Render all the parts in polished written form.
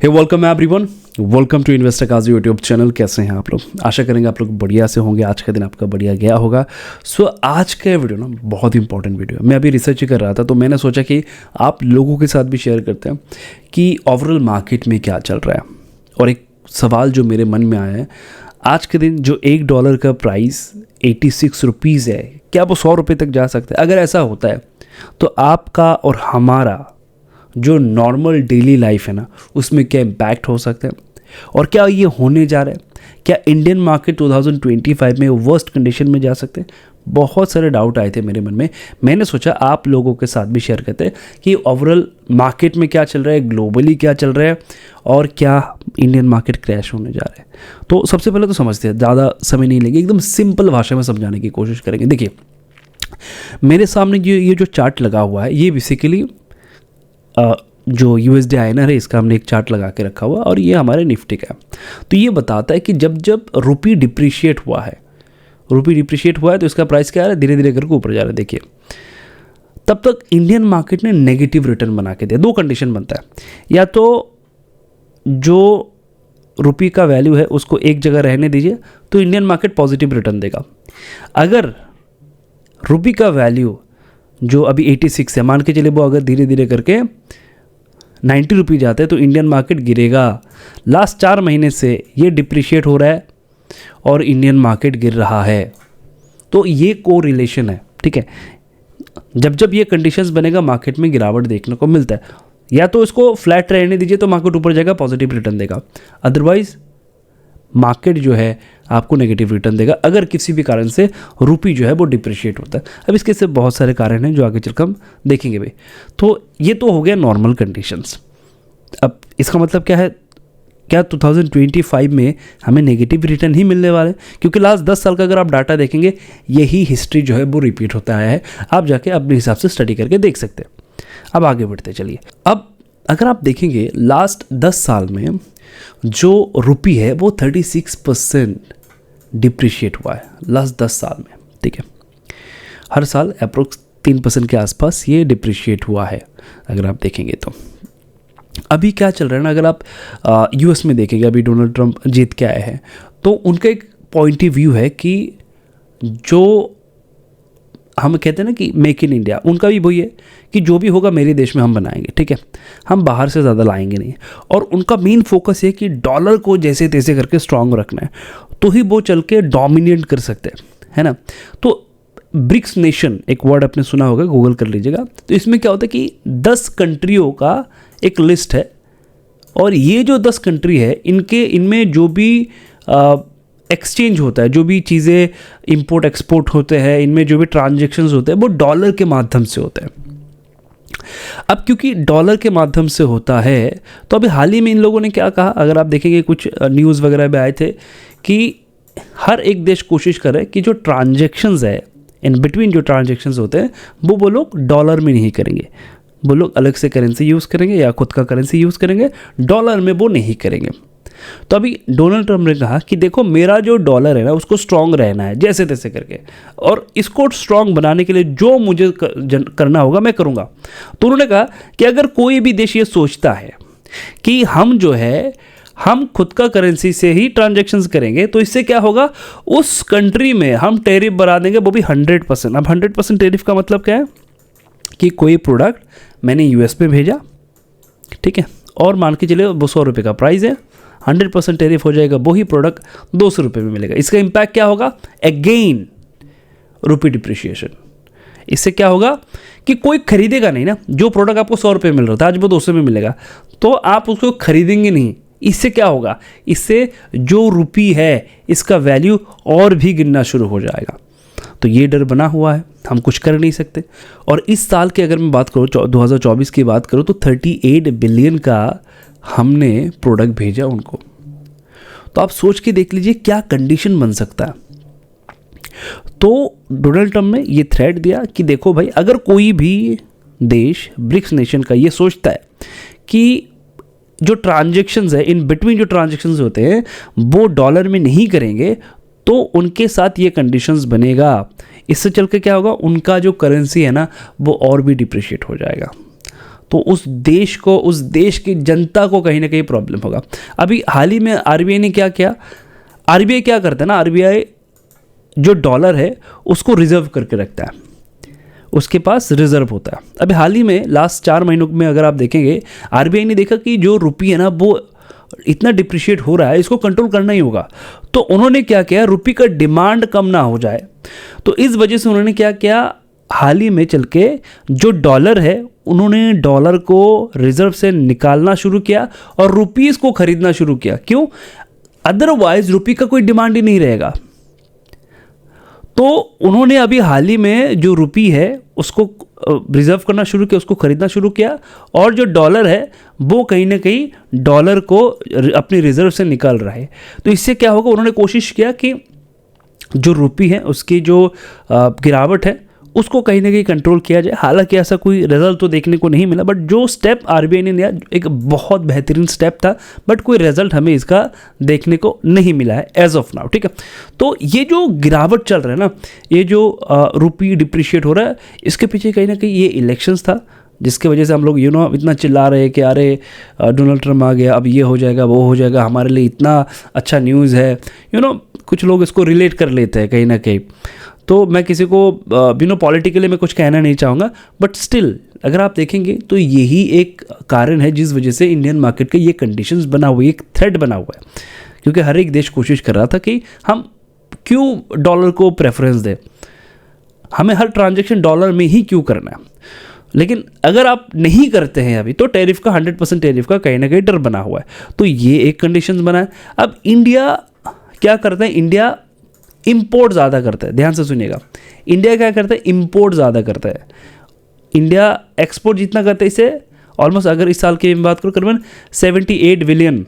Hey welcome everyone, welcome to investor काज YouTube channel. कैसे हैं आप लोग? आशा करेंगे आप लोग बढ़िया से होंगे। आज का दिन आपका बढ़िया गया होगा। आज का वीडियो ना बहुत इंपॉर्टेंट वीडियो है। मैं अभी रिसर्च कर रहा था तो मैंने सोचा कि आप लोगों के साथ भी शेयर करते हैं कि ओवरऑल मार्केट में क्या चल रहा है। और एक सवाल जो मेरे मन में आया है, आज के दिन जो $1 का प्राइस 86 रुपीज़ है, क्या वो 100 रुपये तक जा सकता है? अगर ऐसा होता है तो आपका और हमारा जो नॉर्मल डेली लाइफ है ना, उसमें क्या इम्पैक्ट हो सकता है और क्या ये होने जा रहा है? क्या इंडियन मार्केट 2025 में वर्स्ट कंडीशन में जा सकते हैं? बहुत सारे डाउट आए थे मेरे मन में। मैंने सोचा आप लोगों के साथ भी शेयर करते हैं कि ओवरऑल मार्केट में क्या चल रहा है, ग्लोबली क्या चल रहा है और क्या इंडियन मार्केट क्रैश होने जा रहा है। तो सबसे पहले तो समझते हैं, ज़्यादा समय नहीं लेंगे, एकदम सिंपल भाषा में समझाने की कोशिश करेंगे। देखिए, मेरे सामने ये जो चार्ट लगा हुआ है, ये बेसिकली जो USD INR है, इसका हमने एक चार्ट लगा के रखा हुआ और ये हमारे निफ्टी का है। तो ये बताता है कि जब जब रुपी डिप्रिशिएट हुआ है तो इसका प्राइस क्या आ रहा है, धीरे धीरे करके ऊपर जा रहा है। देखिए, तब तक इंडियन मार्केट ने नेगेटिव रिटर्न बना के दिया। दो कंडीशन बनता है, या तो जो रुपी का वैल्यू है उसको एक जगह रहने दीजिए तो इंडियन मार्केट पॉजिटिव रिटर्न देगा। अगर रुपी का वैल्यू जो अभी 86 है, मान के चले वो अगर धीरे धीरे करके 90 रुपये जाते हैं तो इंडियन मार्केट गिरेगा। लास्ट 4 महीने से ये डिप्रिशिएट हो रहा है और इंडियन मार्केट गिर रहा है। तो ये को रिलेशन है, ठीक है। जब जब ये कंडीशंस बनेगा मार्केट में गिरावट देखने को मिलता है। या तो इसको फ्लैट रहने दीजिए तो मार्केट ऊपर जाएगा, पॉजिटिव रिटर्न देगा। अदरवाइज मार्केट जो है आपको नेगेटिव रिटर्न देगा अगर किसी भी कारण से रुपी जो है वो डिप्रिशिएट होता है। अब इसके से बहुत सारे कारण हैं जो आगे चलकर हम देखेंगे भाई। तो ये तो हो गया नॉर्मल कंडीशंस। अब इसका मतलब क्या है, क्या 2025 में हमें नेगेटिव रिटर्न ही मिलने वाले? क्योंकि लास्ट 10 साल का अगर आप डाटा देखेंगे, यही हिस्ट्री जो है वो रिपीट होता आया है। आप जाके अपने हिसाब से स्टडी करके देख सकते हैं। अब आगे बढ़ते चलिए। अब अगर आप देखेंगे लास्ट 10 साल में जो रुपी है वो 36% डिप्रिशिएट हुआ है लास्ट 10 साल में, ठीक है। हर साल अप्रोक्स 3% के आसपास ये डिप्रिशिएट हुआ है अगर आप देखेंगे तो। अभी क्या चल रहा है ना, अगर आप US में देखेंगे, अभी डोनाल्ड ट्रंप जीत के आए हैं तो उनका एक पॉइंट ऑफ व्यू है कि जो हम कहते हैं ना कि मेक इन इंडिया, उनका भी वही है कि जो भी होगा मेरे देश में हम बनाएंगे, ठीक है। हम बाहर से ज़्यादा लाएंगे नहीं। और उनका मेन फोकस है कि डॉलर को जैसे तैसे करके स्ट्रांग रखना है, तो ही वो चल के डोमिनेट कर सकते हैं, है ना। तो ब्रिक्स नेशन एक वर्ड आपने सुना होगा, गूगल कर लीजिएगा। तो इसमें क्या होता है कि 10 कंट्रियों का एक लिस्ट है और ये जो 10 कंट्री है इनमें जो भी एक्सचेंज होता है, जो भी चीज़ें इंपोर्ट एक्सपोर्ट होते हैं, इनमें जो भी ट्रांजैक्शंस होते हैं वो डॉलर के माध्यम से होते हैं। अब क्योंकि डॉलर के माध्यम से होता है तो अभी हाल ही में इन लोगों ने क्या कहा, अगर आप देखेंगे कुछ न्यूज़ वगैरह में आए थे कि हर एक देश कोशिश करे कि जो ट्रांजैक्शंस है, इन बिटवीन जो ट्रांजैक्शंस होते हैं वो लोग डॉलर में नहीं करेंगे। वो लोग अलग से करेंसी यूज़ करेंगे या खुद का करेंसी यूज़ करेंगे, डॉलर में वो नहीं करेंगे। तो अभी डोनाल्ड ट्रंप ने कहा कि देखो, मेरा जो डॉलर है ना उसको स्ट्रांग रहना है जैसे तैसे करके, और इसको स्ट्रांग बनाने के लिए जो मुझे करना होगा मैं करूँगा। तो उन्होंने कहा कि अगर कोई भी देश ये सोचता है कि हम जो है हम खुद का करेंसी से ही ट्रांजैक्शंस करेंगे तो इससे क्या होगा, उस कंट्री में हम टैरिफ बढ़ा देंगे, वो भी 100%। अब 100% टैरिफ का मतलब क्या है कि कोई प्रोडक्ट मैंने US में भेजा, ठीक है, और मान के चले वो 100 रुपये का प्राइस है, 100% टैरिफ हो जाएगा, वही प्रोडक्ट 200 रुपये में मिलेगा। इसका इम्पैक्ट क्या होगा, अगेन रुपी डिप्रिशिएशन। इससे क्या होगा कि कोई खरीदेगा नहीं ना। जो प्रोडक्ट आपको 100 रुपये मिल रहा था आज वो 200 में मिलेगा तो आप उसको खरीदेंगे नहीं। इससे क्या होगा, इससे जो रुपी है इसका वैल्यू और भी गिरना शुरू हो जाएगा। तो ये डर बना हुआ है, हम कुछ कर नहीं सकते। और इस साल की अगर मैं बात करूँ, 2024 की बात करूँ, तो 38 बिलियन का हमने प्रोडक्ट भेजा उनको। तो आप सोच के देख लीजिए क्या कंडीशन बन सकता है। तो डोनाल्ड ट्रंप ने ये थ्रेट दिया कि देखो भाई, अगर कोई भी देश ब्रिक्स नेशन का ये सोचता है कि जो ट्रांजैक्शंस है, इन बिटवीन जो ट्रांजैक्शंस होते हैं वो डॉलर में नहीं करेंगे, तो उनके साथ ये कंडीशंस बनेगा। इससे चल के क्या होगा, उनका जो करेंसी है ना वो और भी डिप्रिशिएट हो जाएगा। तो उस देश की जनता को कहीं ना कहीं प्रॉब्लम होगा। अभी हाल ही में आरबीआई ने क्या किया, आरबीआई क्या करता है ना, आरबीआई जो डॉलर है उसको रिजर्व करके रखता है, उसके पास रिजर्व होता है। अभी हाल ही में लास्ट 4 महीनों में अगर आप देखेंगे, आरबीआई ने देखा कि जो रुपये है ना वो इतना डिप्रिशिएट हो रहा है, इसको कंट्रोल करना ही होगा। तो उन्होंने क्या किया, रुपये का डिमांड कम ना हो जाए, तो इस वजह से उन्होंने क्या किया, हाल ही में चल के जो डॉलर है उन्होंने डॉलर को रिजर्व से निकालना शुरू किया और रुपीस को खरीदना शुरू किया। क्यों? अदरवाइज रुपये का कोई डिमांड ही नहीं रहेगा। तो उन्होंने अभी हाल ही में जो रुपये है उसको रिजर्व करना शुरू किया, उसको खरीदना शुरू किया, और जो डॉलर है वो कहीं ना कहीं डॉलर को अपनी रिजर्व से निकाल रहा है। तो इससे क्या होगा, उन्होंने कोशिश किया कि जो रुपये है उसकी जो गिरावट है उसको कहीं ना कहीं कंट्रोल किया जाए। हालांकि ऐसा कोई रिजल्ट तो देखने को नहीं मिला, बट जो स्टेप आरबीआई ने लिया एक बहुत बेहतरीन स्टेप था, बट कोई रिजल्ट हमें इसका देखने को नहीं मिला है एज ऑफ नाउ। ठीक है, तो ये जो गिरावट चल रहा है ना, ये जो रुपये डिप्रिशिएट हो रहा है, इसके पीछे कहीं ना कहीं ये इलेक्शंस था, जिसके वजह से हम लोग इतना चिल्ला रहे हैं कि अरे डोनाल्ड ट्रम्प आ गया, अब ये हो जाएगा वो हो जाएगा, हमारे लिए इतना अच्छा न्यूज़ है। कुछ लोग इसको रिलेट कर लेते हैं कहीं ना कहीं। तो मैं किसी को पॉलिटिकली मैं कुछ कहना नहीं चाहूँगा, बट स्टिल अगर आप देखेंगे तो यही एक कारण है जिस वजह से इंडियन मार्केट के ये कंडीशंस बना हुआ है, एक थ्रेड बना हुआ है। क्योंकि हर एक देश कोशिश कर रहा था कि हम क्यों डॉलर को प्रेफरेंस दें, हमें हर ट्रांजैक्शन डॉलर में ही क्यों करना है। लेकिन अगर आप नहीं करते हैं अभी, तो टैरिफ का 100% टैरिफ का कहीं ना कहीं डर बना हुआ है। तो ये एक कंडीशन बना है। अब इंडिया क्या करता है, इंडिया इंपोर्ट ज़्यादा करता है। ध्यान से सुनिएगा, इंडिया क्या करता है, इंपोर्ट ज़्यादा करता है। इंडिया एक्सपोर्ट जितना करता है, इसे ऑलमोस्ट अगर इस साल की बात करूँ करीबन 78 बिलियन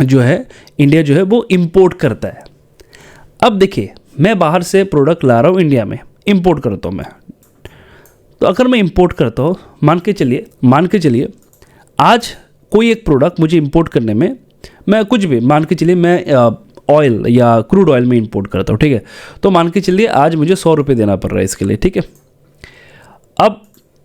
जो है इंडिया जो है वो इंपोर्ट करता है। अब देखिए, मैं बाहर से प्रोडक्ट ला रहा हूँ, इंडिया में इंपोर्ट करता हूँ मैं। तो अगर मैं इंपोर्ट करता हूँ, मान के चलिए आज कोई एक प्रोडक्ट मुझे इंपोर्ट करने में, मैं कुछ भी मान के चलिए, मैं ऑयल या क्रूड ऑयल में इंपोर्ट करता हूँ। ठीक है, तो मान के चलिए आज मुझे 100 रुपये देना पड़ रहा है इसके लिए। ठीक है, अब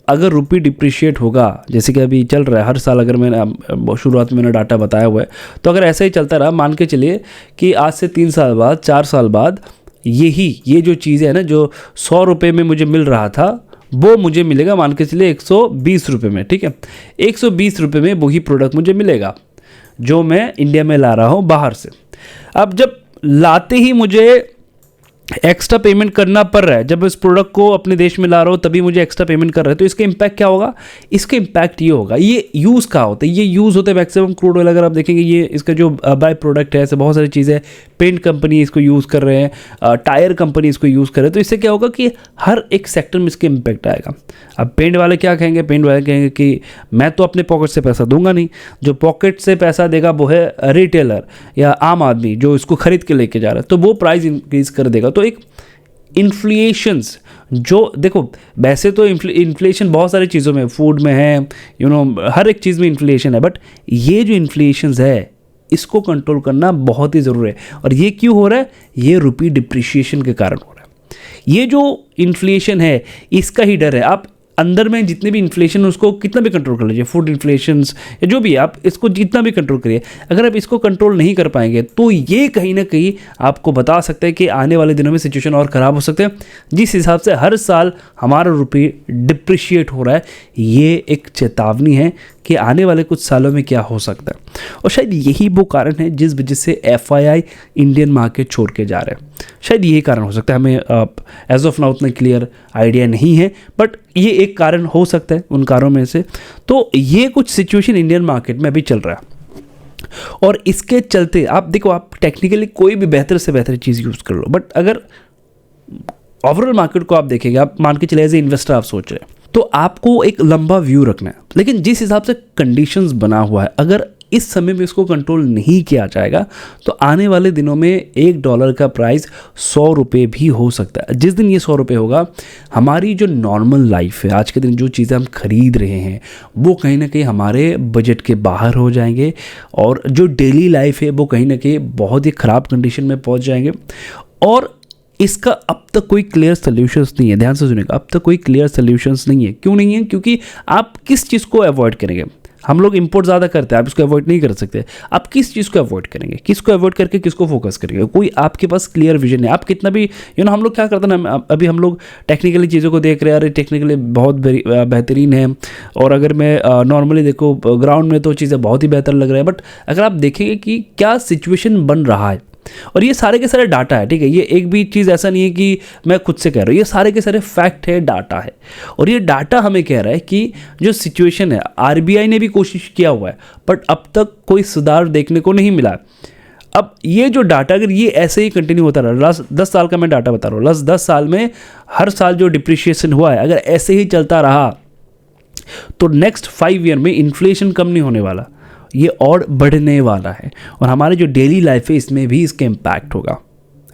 अगर रुपये डिप्रिशिएट होगा, जैसे कि अभी चल रहा है हर साल, अगर मैंने शुरुआत में मैंने डाटा बताया हुआ है, तो अगर ऐसा ही चलता रहा, मान के चलिए कि आज से 3 साल बाद 4 साल बाद ये जो चीज़ें है ना, जो 100 रुपये में मुझे मिल रहा था, वो मुझे मिलेगा मान के चलिए 120 रुपये में। ठीक है, 120 रुपये में वही प्रोडक्ट मुझे मिलेगा जो मैं इंडिया में ला रहा हूँ बाहर से। अब जब लाते ही मुझे एक्स्ट्रा पेमेंट करना पड़ रहा है, जब इस प्रोडक्ट को अपने देश में ला रहा हो तभी मुझे एक्स्ट्रा पेमेंट कर रहा है, तो इसका इम्पैक्ट क्या होगा? इसका इम्पैक्ट ये होगा, ये यूज़ कहाँ होता है, ये यूज़ होता है मैक्सिमम क्रूड ऑयल। अगर आप देखेंगे ये इसका जो बाय प्रोडक्ट है, ऐसे बहुत सारी चीज़ें, पेंट कंपनी इसको यूज़ कर रहे हैं, टायर कंपनी इसको यूज़ कर रहे हैं। तो इससे क्या होगा कि हर एक सेक्टर में इसके इम्पैक्ट आएगा। अब पेंट वाले क्या कहेंगे? पेंट वाले कहेंगे कि मैं तो अपने पॉकेट से पैसा दूंगा नहीं, जो पॉकेट से पैसा देगा वो है रिटेलर या आम आदमी जो इसको खरीद के लेके जा रहा है, तो वो प्राइस इंक्रीज कर देगा। तो एक इन्फ्लेशंस जो देखो, वैसे तो इन्फ्लेशन बहुत सारी चीज़ों में, फूड में है, हर एक चीज़ में इन्फ्लेशन है, बट ये जो इन्फ्लेशंस है इसको कंट्रोल करना बहुत ही ज़रूरी है। और ये क्यों हो रहा है? ये रुपये डिप्रिशिएशन के कारण हो रहा है। ये जो इन्फ्लेशन है इसका ही डर है। आप अंदर में जितने भी इन्फ्लेशन उसको कितना भी कंट्रोल कर लीजिए, फूड इन्फ्लेशंस या जो भी, आप इसको जितना भी कंट्रोल करिए, अगर आप इसको कंट्रोल नहीं कर पाएंगे तो ये कहीं ना कहीं आपको बता सकते हैं कि आने वाले दिनों में सिचुएशन और ख़राब हो सकते हैं। जिस हिसाब से हर साल हमारा रुपये डिप्रिशिएट हो रहा है, ये एक चेतावनी है कि आने वाले कुछ सालों में क्या हो सकता है। और शायद यही वो कारण है जिस वजह से FII इंडियन मार्केट छोड़ के जा रहे हैं। शायद यही कारण हो सकता है, हमें एज ऑफ नाउ उतना क्लियर आइडिया नहीं है, बट ये एक कारण हो सकता है उन कारणों में से। तो ये कुछ सिचुएशन इंडियन मार्केट में अभी चल रहा है, और इसके चलते आप देखो, आप टेक्निकली कोई भी बेहतर से बेहतर चीज़ यूज़ कर लो, बट अगर ओवरऑल मार्केट को आप देखेंगे, आप मान के चले एज ए इन्वेस्टर आप सोच रहे हैं, तो आपको एक लंबा व्यू रखना है। लेकिन जिस हिसाब से कंडीशंस बना हुआ है, अगर इस समय में इसको कंट्रोल नहीं किया जाएगा तो आने वाले दिनों में $1 का प्राइस 100 रुपये भी हो सकता है। जिस दिन ये 100 रुपये होगा, हमारी जो नॉर्मल लाइफ है, आज के दिन जो चीज़ें हम खरीद रहे हैं वो कहीं ना कहीं हमारे बजट के बाहर हो जाएंगे, और जो डेली लाइफ है वो कहीं ना कहीं बहुत ही ख़राब कंडीशन में पहुंच जाएंगे। और इसका अब तक कोई क्लियर सॉल्यूशंस नहीं है। ध्यान से सुनिएगा, अब तक कोई क्लियर सॉल्यूशंस नहीं है। क्यों नहीं है? क्योंकि आप किस चीज़ को अवॉइड करेंगे? हम लोग इंपोर्ट ज़्यादा करते हैं, आप इसको अवॉइड नहीं कर सकते। आप किस चीज़ को अवॉइड करेंगे? किसको अवॉइड करके किसको फोकस करेंगे? कोई आपके पास क्लियर विजन नहीं। आप कितना भी हम लोग क्या करते हैं ना, अभी हम लोग टेक्निकली चीज़ों को देख रहे हैं, अरे टेक्निकली बहुत बेहतरीन है, और अगर मैं नॉर्मली देखो ग्राउंड में तो चीज़ें बहुत ही बेहतर लग रहा है, बट अगर आप देखेंगे कि क्या सिचुएशन बन रहा है, और ये सारे के सारे डाटा है, ठीक है, ये एक भी चीज़ ऐसा नहीं है कि मैं खुद से कह रहा हूँ, ये सारे के सारे फैक्ट है, डाटा है। और ये डाटा हमें कह रहा है कि जो सिचुएशन है, आरबीआई ने भी कोशिश किया हुआ है, बट अब तक कोई सुधार देखने को नहीं मिला। अब ये जो डाटा अगर ये ऐसे ही कंटिन्यू होता रहा, लास्ट 10 साल का मैं डाटा बता रहा हूँ, लास्ट 10 साल में हर साल जो डिप्रिशिएशन हुआ है, अगर ऐसे ही चलता रहा तो नेक्स्ट 5 ईयर में इन्फ्लेशन कम नहीं होने वाला, ये और बढ़ने वाला है। और हमारे जो डेली लाइफ है इसमें भी इसका इम्पैक्ट होगा,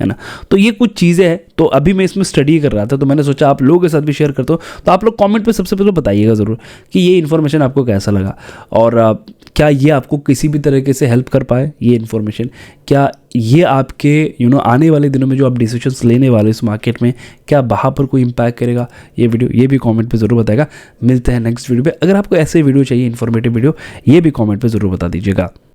है ना। तो ये कुछ चीज़ें हैं। तो अभी मैं इसमें स्टडी कर रहा था, तो मैंने सोचा आप लोगों के साथ भी शेयर करता हूँ। तो आप लोग कमेंट पे सबसे पहले बताइएगा ज़रूर कि ये इन्फॉर्मेशन आपको कैसा लगा, और क्या ये आपको किसी भी तरीके से हेल्प कर पाए, ये इन्फॉर्मेशन। क्या ये आपके आने वाले दिनों में जो आप डिसीजंस लेने वाले इस मार्केट में, क्या वहाँ पर कोई इम्पैक्ट करेगा ये वीडियो, ये भी कमेंट पे ज़रूर बताएगा। मिलते हैं नेक्स्ट वीडियो पे। अगर आपको ऐसे वीडियो चाहिए, इन्फॉर्मेटिव वीडियो, ये भी कमेंट पे ज़रूर बता दीजिएगा।